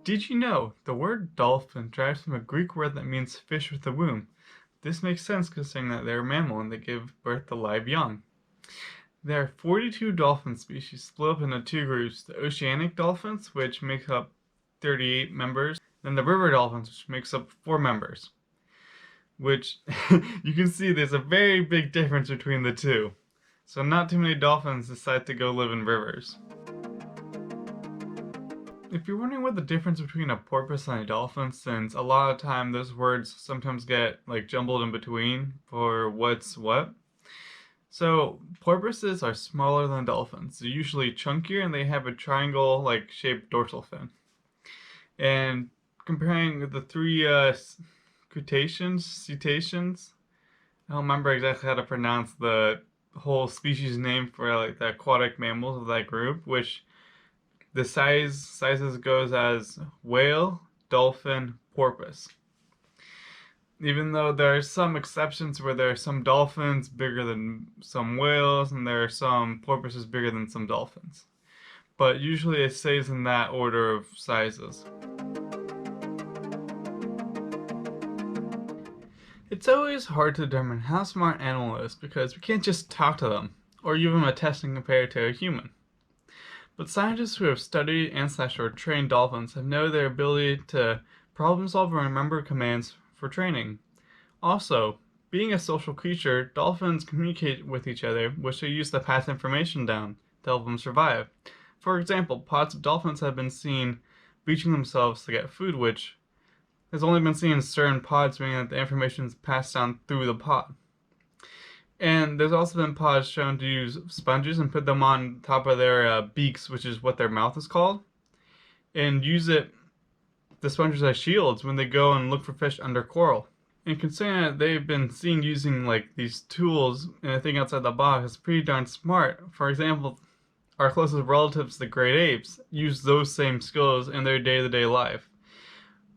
Did you know the word dolphin derives from a Greek word that means fish with a womb? This makes sense considering that they're a mammal and they give birth to live young. There are 42 dolphin species split up into two groups, the oceanic dolphins, which make up 38 members, and the river dolphins, which makes up 4 members. Which, you can see there's a very big difference between the two. So not too many dolphins decide to go live in rivers. If you're wondering what the difference between a porpoise and a dolphin, since a lot of time those words sometimes get jumbled in between for what's what. So porpoises are smaller than dolphins. They're usually chunkier and they have a triangle shaped dorsal fin. And comparing the three cetaceans, I don't remember exactly how to pronounce the whole species name for the aquatic mammals of that group, which the sizes goes as whale, dolphin, porpoise. Even though there are some exceptions where there are some dolphins bigger than some whales and there are some porpoises bigger than some dolphins. But usually it stays in that order of sizes. It's always hard to determine how smart an animal is because we can't just talk to them or give them a test and compare it to a human. But scientists who have studied and/or trained dolphins have known their ability to problem solve and remember commands for training. Also, being a social creature, dolphins communicate with each other, which they use to pass information down to help them survive. For example, pods of dolphins have been seen breaching themselves to get food, which has only been seen in certain pods, meaning that the information is passed down through the pod. And there's also been pods shown to use sponges and put them on top of their beaks, which is what their mouth is called, and use the sponges as shields when they go and look for fish under coral. And considering that they've been seen using these tools and a thing outside the box, it's pretty darn smart. For example, our closest relatives, the great apes, use those same skills in their day-to-day life,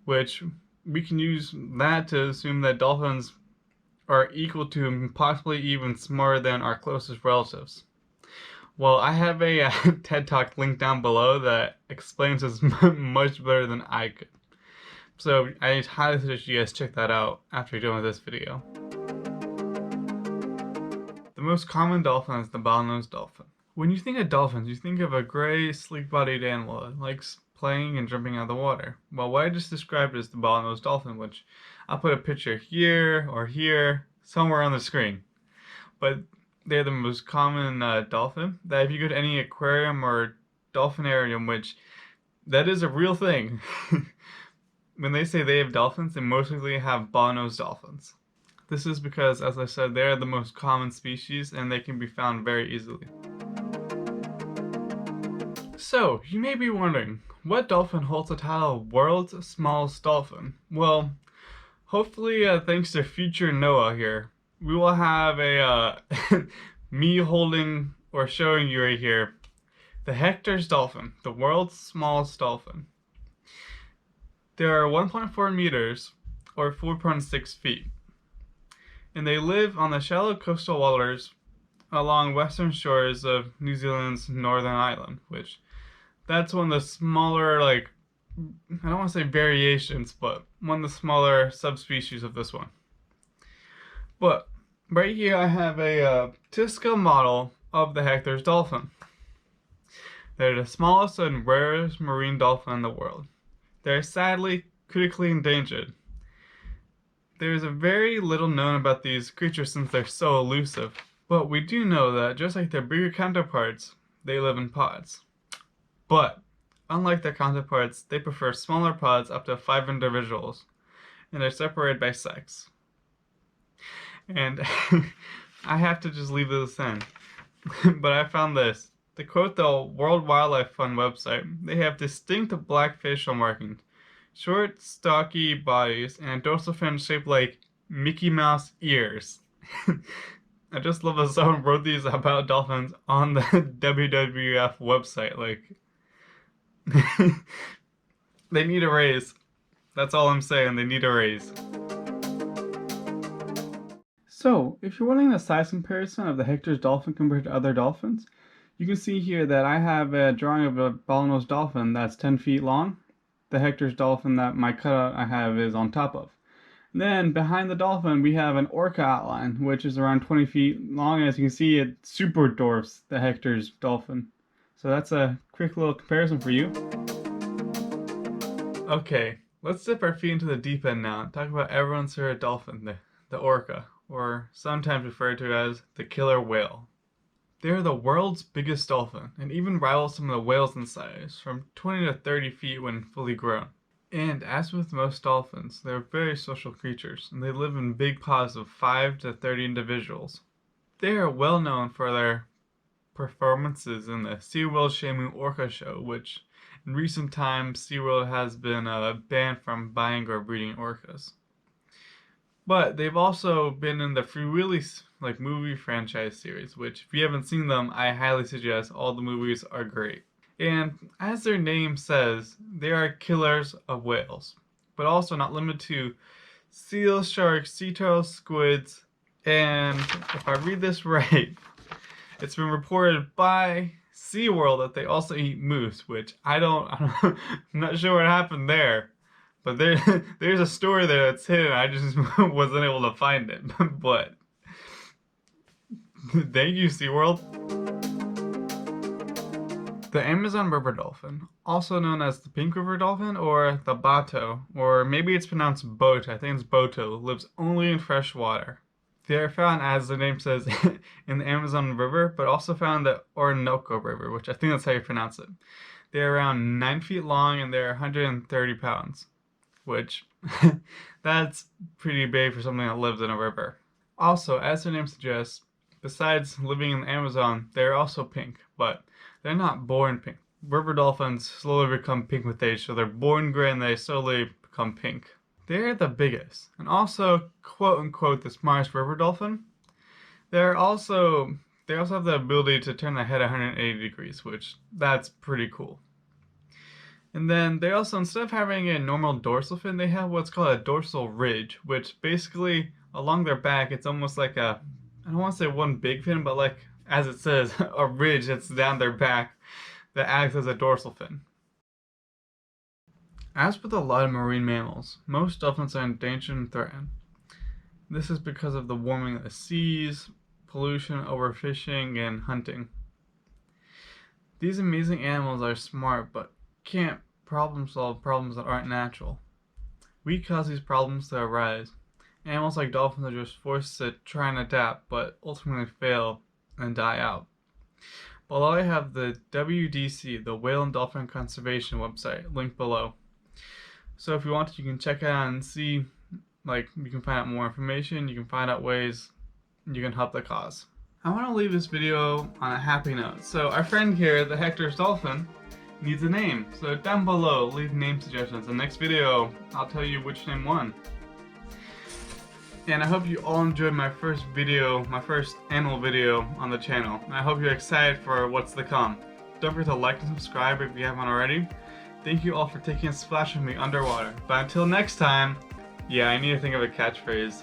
which we can use that to assume that dolphins are equal to and possibly even smarter than our closest relatives. Well, I have a TED Talk link down below that explains this much better than I could. So I highly suggest you guys check that out after you're done with this video. The most common dolphin is the bottlenose dolphin. When you think of dolphins, you think of a gray, sleek-bodied animal that likes playing and jumping out of the water. Well, what I just described is the bottlenose dolphin, which I'll put a picture here or here, somewhere on the screen. But they're the most common dolphin that if you go to any aquarium or dolphinarium, which that is a real thing, when they say they have dolphins, they mostly have bottlenose dolphins. This is because, as I said, they're the most common species and they can be found very easily. So, you may be wondering, what dolphin holds the title World's Smallest Dolphin? Well, hopefully, thanks to future Noah here, we will have a me holding or showing you right here the Hector's dolphin, the world's smallest dolphin. They are 1.4 meters or 4.6 feet, and they live on the shallow coastal waters along western shores of New Zealand's Northern Island, which that's one of the smaller, I don't want to say variations, but one of the smaller subspecies of this one. But right here I have a to-scale model of the Hector's dolphin. They're the smallest and rarest marine dolphin in the world. They're sadly critically endangered. There is a very little known about these creatures since they're so elusive, but we do know that just like their bigger counterparts, they live in pods. But, unlike their counterparts, they prefer smaller pods up to 5 individuals, and they're separated by sex. And I have to just leave this in, but I found this. To quote the World Wildlife Fund website, they have distinct black facial markings, short, stocky bodies, and a dorsal fin shaped like Mickey Mouse ears. I just love that someone wrote these about dolphins on the WWF website. They need a raise. That's all I'm saying, they need a raise. So, if you're wanting a size comparison of the Hector's dolphin compared to other dolphins, you can see here that I have a drawing of a bottlenose dolphin that's 10 feet long, the Hector's dolphin that my cutout I have is on top of. Then behind the dolphin we have an orca outline, which is around 20 feet long. As you can see, it super dwarfs the Hector's dolphin. So that's a quick little comparison for you. Okay, let's dip our feet into the deep end now and talk about everyone's favorite dolphin, the orca, or sometimes referred to as the killer whale. They are the world's biggest dolphin and even rival some of the whales in size, from 20 to 30 feet when fully grown. And as with most dolphins, they're very social creatures, and they live in big pods of 5 to 30 individuals. They are well known for their performances in the SeaWorld Shamu Orca Show, which in recent times SeaWorld has been banned from buying or breeding orcas. But they've also been in the Free Willy movie franchise series, which if you haven't seen them, I highly suggest. All the movies are great. And as their name says, they are killers of whales, but also not limited to seals, sharks, sea turtles, squids, and if I read this right, it's been reported by SeaWorld that they also eat moose, which I'm not sure what happened there, but there's a story there that's hidden. I just wasn't able to find it, but thank you, SeaWorld. The Amazon river dolphin, also known as the pink river dolphin or the bato, or maybe it's pronounced boat, I think it's boto, lives only in fresh water. They are found, as the name says, in the Amazon River, but also found in the Orinoco River, which I think that's how you pronounce it. They're around 9 feet long and they're 130 pounds, which that's pretty big for something that lives in a river. Also, as their name suggests, besides living in the Amazon, they're also pink, but they're not born pink. River dolphins slowly become pink with age, so they're born gray and they slowly become pink. They're the biggest, and also quote-unquote the smartest river dolphin. They also have the ability to turn their head 180 degrees, which that's pretty cool. And then they also, instead of having a normal dorsal fin, they have what's called a dorsal ridge, which basically along their back, it's almost like I don't want to say one big fin, but like, as it says, a ridge that's down their back that acts as a dorsal fin. As with a lot of marine mammals, most dolphins are endangered and threatened. This is because of the warming of the seas, pollution, overfishing, and hunting. These amazing animals are smart, but can't problem solve problems that aren't natural. We cause these problems to arise. Animals like dolphins are just forced to try and adapt, but ultimately fail and die out. Below I have the WDC, the Whale and Dolphin Conservation website, linked below. So if you want, you can check it out and see, you can find out more information, you can find out ways you can help the cause. I want to leave this video on a happy note. So our friend here, the Hector's dolphin, needs a name. So down below, leave name suggestions. In the next video, I'll tell you which name won. And I hope you all enjoyed my first animal video on the channel. And I hope you're excited for what's to come. Don't forget to like and subscribe if you haven't already. Thank you all for taking a splash with me underwater. But until next time, yeah, I need to think of a catchphrase.